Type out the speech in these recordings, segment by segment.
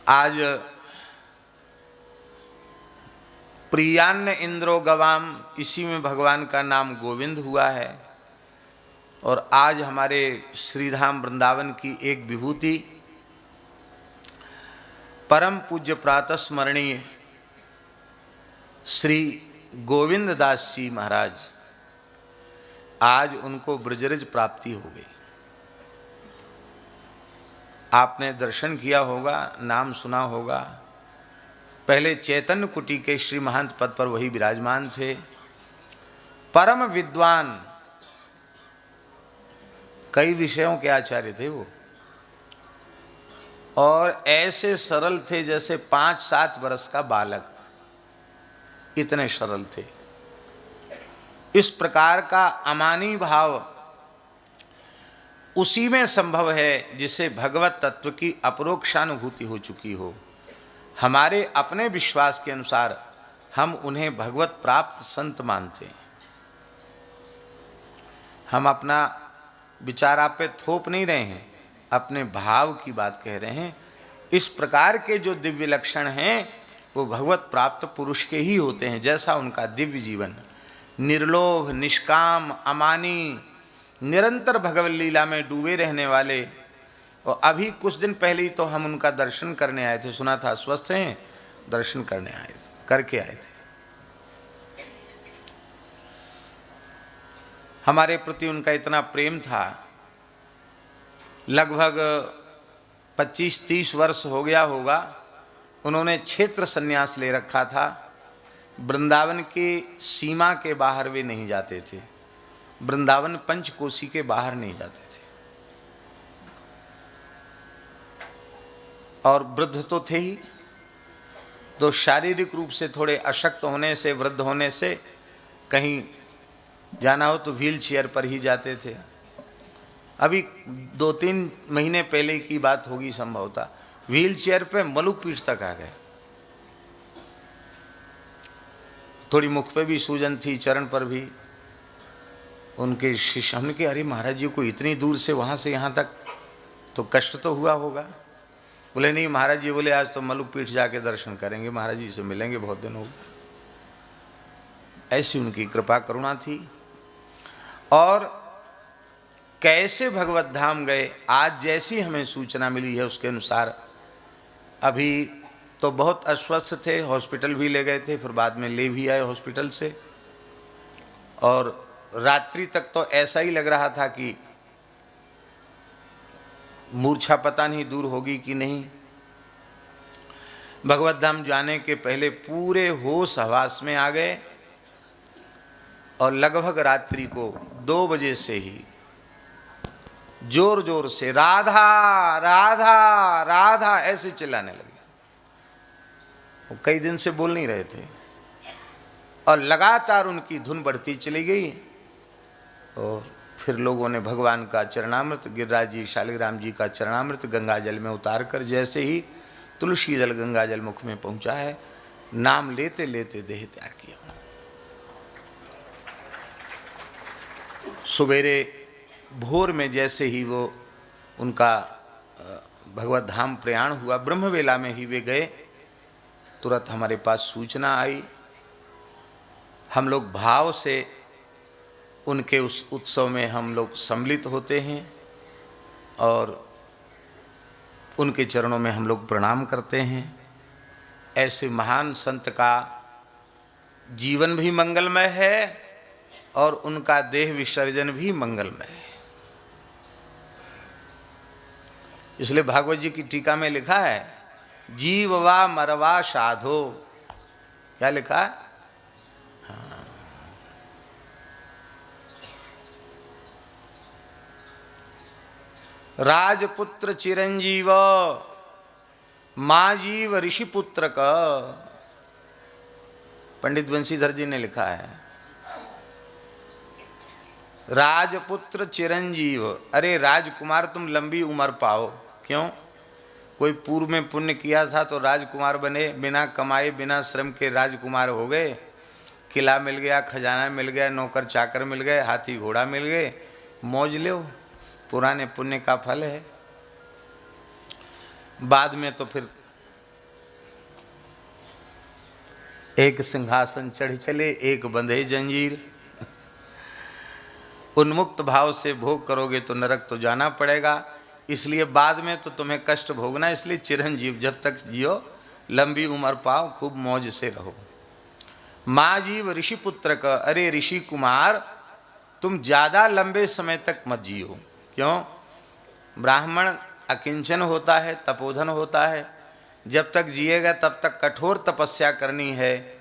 आज प्रियान्न इंद्रो गवाम, इसी में भगवान का नाम गोविंद हुआ है। और आज हमारे श्रीधाम वृंदावन की एक विभूति परम पूज्य प्रातः स्मरणीय श्री गोविंद दास जी महाराज, आज उनको ब्रजरज प्राप्ति हो गई। आपने दर्शन किया होगा, नाम सुना होगा। पहले चैतन्य कुटी के श्री महंत पद पर वही विराजमान थे। परम विद्वान, कई विषयों के आचार्य थे वो, और ऐसे सरल थे जैसे 5-7 वर्ष का बालक, इतने सरल थे। इस प्रकार का अमानी भाव उसी में संभव है जिसे भगवत तत्व की अपरोक्षानुभूति हो चुकी हो। हमारे अपने विश्वास के अनुसार हम उन्हें भगवत प्राप्त संत मानते हैं। हम अपना विचार आप पे थोप नहीं रहे हैं, अपने भाव की बात कह रहे हैं। इस प्रकार के जो दिव्य लक्षण हैं वो भगवत प्राप्त पुरुष के ही होते हैं। जैसा उनका दिव्य जीवन, निर्लोभ, निष्काम, अमानी, निरंतर भगवत लीला में डूबे रहने वाले। और अभी कुछ दिन पहले ही तो हम उनका दर्शन करने आए थे, सुना था स्वस्थ हैं, दर्शन करने आए थे, करके आए थे। हमारे प्रति उनका इतना प्रेम था। लगभग 25-30 वर्ष हो गया होगा, उन्होंने क्षेत्र संन्यास ले रखा था। वृंदावन के सीमा के बाहर वे नहीं जाते थे, वृंदावन पंचकोशी के बाहर नहीं जाते थे। और वृद्ध तो थे ही, तो शारीरिक रूप से थोड़े अशक्त होने से, वृद्ध होने से कहीं जाना हो तो व्हील चेयर पर ही जाते थे। अभी 2-3 महीने पहले की बात होगी संभवतः, व्हील चेयर पे मलुक पीठ तक आ गए। थोड़ी मुख पे भी सूजन थी, चरण पर भी। उनके शिष्य हमने कहा, अरे महाराज जी को इतनी दूर से वहाँ से यहाँ तक तो कष्ट तो हुआ होगा। बोले नहीं महाराज जी, बोले आज तो मलुक पीठ जाके दर्शन करेंगे, महाराज जी से मिलेंगे, बहुत दिन हो गए। ऐसी उनकी कृपा करुणा थी। और कैसे भगवत धाम गए, आज जैसी हमें सूचना मिली है उसके अनुसार अभी तो बहुत अस्वस्थ थे, हॉस्पिटल भी ले गए थे, फिर बाद में ले भी आए हॉस्पिटल से। और रात्रि तक तो ऐसा ही लग रहा था कि मूर्छा पता नहीं दूर होगी कि नहीं। भगवत धाम जाने के पहले पूरे होश हवास में आ गए। और लगभग रात्रि को 2 बजे से ही जोर जोर से राधा राधा राधा ऐसे चिल्लाने लगे। वो कई दिन से बोल नहीं रहे थे, और लगातार उनकी धुन बढ़ती चली गई। और फिर लोगों ने भगवान का चरणामृत, गिरिराज जी, शालिग्राम जी का चरणामृत गंगा जल में उतार कर, जैसे ही तुलसी जल गंगा जल मुख में पहुंचा है, नाम लेते लेते देह त्याग किया। सवेरे भोर में जैसे ही वो उनका भगवत धाम प्रयाण हुआ, ब्रह्मवेला में ही वे गए, तुरंत हमारे पास सूचना आई। हम लोग भाव से उनके उस उत्सव में हम लोग सम्मिलित होते हैं और उनके चरणों में हम लोग प्रणाम करते हैं। ऐसे महान संत का जीवन भी मंगलमय है और उनका देह विसर्जन भी मंगलमय है। इसलिए भागवत जी की टीका में लिखा है, जीववा मरवा साधो। क्या लिखा है? हाँ। राजपुत्र चिरंजीव, माँ जीव ऋषिपुत्र का। पंडित बंशीधर जी ने लिखा है, राजपुत्र चिरंजीव। अरे राजकुमार तुम लंबी उम्र पाओ। क्यों? कोई पूर्व में पुण्य किया था तो राजकुमार बने, बिना कमाए बिना श्रम के राजकुमार हो गए। किला मिल गया, खजाना मिल गया, नौकर चाकर मिल गए, हाथी घोड़ा मिल गए, मौज लो, पुराने पुण्य का फल है। बाद में तो फिर एक सिंहासन चढ़ चले, एक बंधे जंजीर। उन्मुक्त भाव से भोग करोगे तो नरक तो जाना पड़ेगा, इसलिए बाद में तो तुम्हें कष्ट भोगना, इसलिए चिरंजीव जब तक जियो, लंबी उम्र पाओ, खूब मौज से रहो। माँ जीव ऋषि पुत्र का, अरे ऋषि कुमार तुम ज्यादा लंबे समय तक मत जियो। क्यों? ब्राह्मण अकिंचन होता है, तपोधन होता है, जब तक जिएगा तब तक कठोर तपस्या करनी है।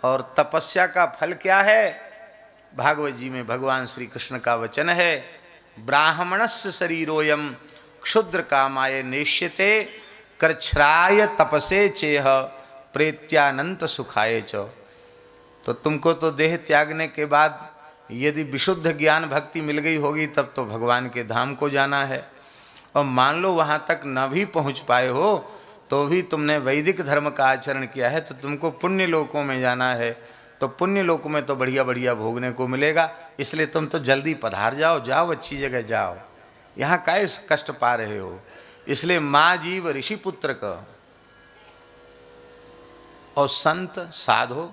और तपस्या का फल क्या है? भागवत जी में भगवान श्री कृष्ण का वचन है, ब्राह्मणस्य शरीरोयम क्षुद्र कामाय नेष्यते कृच्छ्राय तपसे चेह प्रेत्यानंत सुखाय च। तो तुमको तो देह त्यागने के बाद यदि विशुद्ध ज्ञान भक्ति मिल गई होगी तब तो भगवान के धाम को जाना है। और मान लो वहाँ तक न भी पहुँच पाए हो तो भी तुमने वैदिक धर्म का आचरण किया है तो तुमको पुण्य लोकों में जाना है, तो पुण्य लोक में तो बढ़िया बढ़िया भोगने को मिलेगा। इसलिए तुम तो जल्दी पधार जाओ, जाओ अच्छी जगह जाओ, यहाँ काय कष्ट पा रहे हो। इसलिए माँ जीव ऋषि पुत्र का और संत साधो,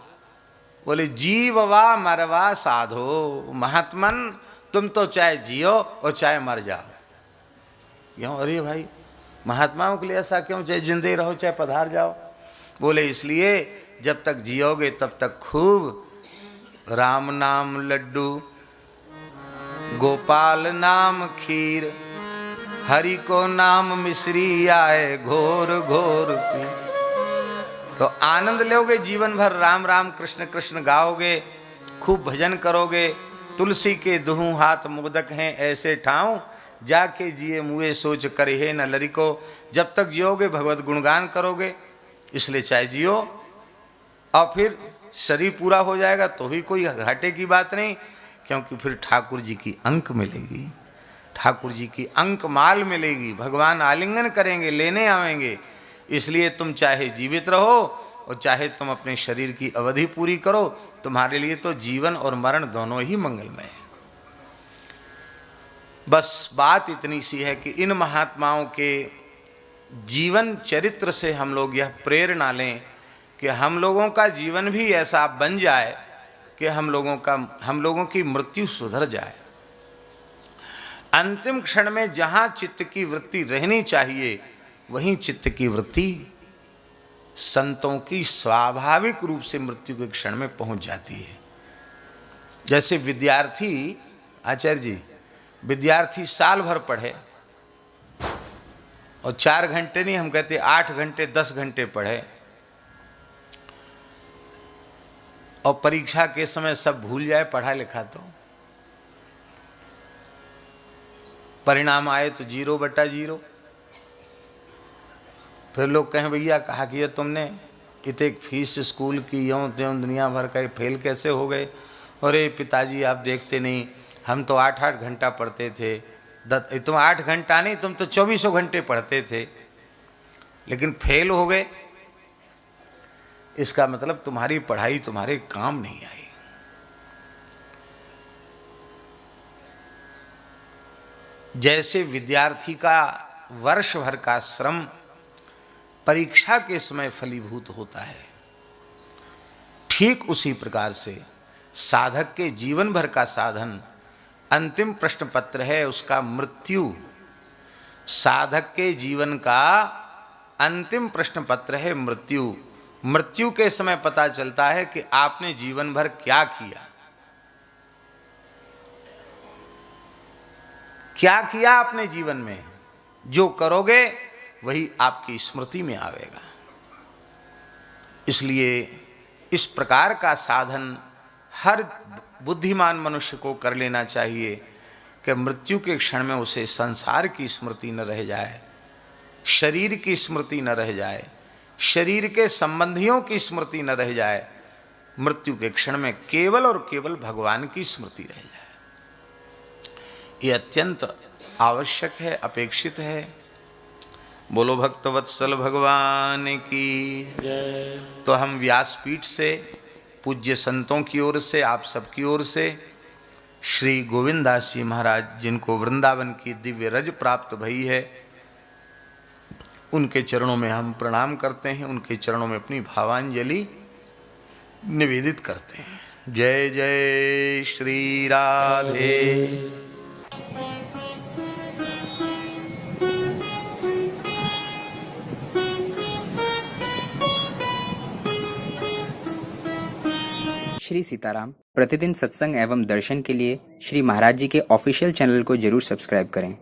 बोले जीव वा मरवा साधो, महात्मन तुम तो चाहे जियो और चाहे मर जाओ। क्यों? अरे भाई महात्माओं के लिए ऐसा क्यों, चाहे जिंदे रहो चाहे पधार जाओ? बोले इसलिए जब तक जियोगे तब तक खूब राम नाम लड्डू, गोपाल नाम खीर, हरि को नाम मिश्री आए घोर घोर पी। तो आनंद लोगे जीवन भर, राम राम कृष्ण कृष्ण गाओगे, खूब भजन करोगे। तुलसी के दुहू हाथ मोदक हैं ऐसे ठाऊं, जाके जिए मुए सोच करे है न लरी को। जब तक जियोगे भगवत गुणगान करोगे, इसलिए चाहे जियो। और फिर शरीर पूरा हो जाएगा तो भी कोई घाटे की बात नहीं, क्योंकि फिर ठाकुर जी की अंक मिलेगी, ठाकुर जी की अंक माल मिलेगी, भगवान आलिंगन करेंगे, लेने आवेंगे। इसलिए तुम चाहे जीवित रहो और चाहे तुम अपने शरीर की अवधि पूरी करो, तुम्हारे लिए तो जीवन और मरण दोनों ही मंगलमय है। बस बात इतनी सी है कि इन महात्माओं के जीवन चरित्र से हम लोग यह प्रेरणा लें कि हम लोगों का जीवन भी ऐसा बन जाए कि हम लोगों की मृत्यु सुधर जाए। अंतिम क्षण में जहां चित्त की वृत्ति रहनी चाहिए वहीं चित्त की वृत्ति संतों की स्वाभाविक रूप से मृत्यु के क्षण में पहुंच जाती है। जैसे विद्यार्थी, आचार्य जी, विद्यार्थी साल भर पढ़े और 4 घंटे नहीं, हम कहते 8 घंटे 10 घंटे पढ़े और परीक्षा के समय सब भूल जाए पढ़ा लिखा, तो परिणाम आए तो 0/0। फिर लोग कहें भैया कहा कि ये तुमने इतने फीस स्कूल की, यों त्यों दुनिया भर का, फेल कैसे हो गए? अरे पिताजी आप देखते नहीं, हम तो 8-8 घंटा पढ़ते थे। तुम 8 घंटा नहीं, तुम तो 24 घंटे पढ़ते थे, लेकिन फेल हो गए। इसका मतलब तुम्हारी पढ़ाई तुम्हारे काम नहीं आई। जैसे विद्यार्थी का वर्ष भर का श्रम परीक्षा के समय फलीभूत होता है, ठीक उसी प्रकार से साधक के जीवन भर का साधन अंतिम प्रश्न पत्र है, उसका मृत्यु। साधक के जीवन का अंतिम प्रश्न पत्र है मृत्यु। मृत्यु के समय पता चलता है कि आपने जीवन भर क्या किया, क्या किया आपने जीवन में। जो करोगे वही आपकी स्मृति में आवेगा। इसलिए इस प्रकार का साधन हर बुद्धिमान मनुष्य को कर लेना चाहिए कि मृत्यु के क्षण में उसे संसार की स्मृति न रह जाए, शरीर की स्मृति न रह जाए, शरीर के संबंधियों की स्मृति न रह जाए। मृत्यु के क्षण में केवल और केवल भगवान की स्मृति रह जाए। ये अत्यंत आवश्यक है, अपेक्षित है। बोलो भक्तवत्सल भगवान की जय। तो हम व्यासपीठ से पूज्य संतों की ओर से, आप सबकी ओर से, श्री गोविंदास जी महाराज जिनको वृंदावन की दिव्य रज प्राप्त भई है, उनके चरणों में हम प्रणाम करते हैं, उनके चरणों में अपनी भावांजलि निवेदित करते हैं। जय जय श्री राधे। श्री सीताराम। प्रतिदिन सत्संग एवं दर्शन के लिए श्री महाराज जी के ऑफिशियल चैनल को जरूर सब्सक्राइब करें।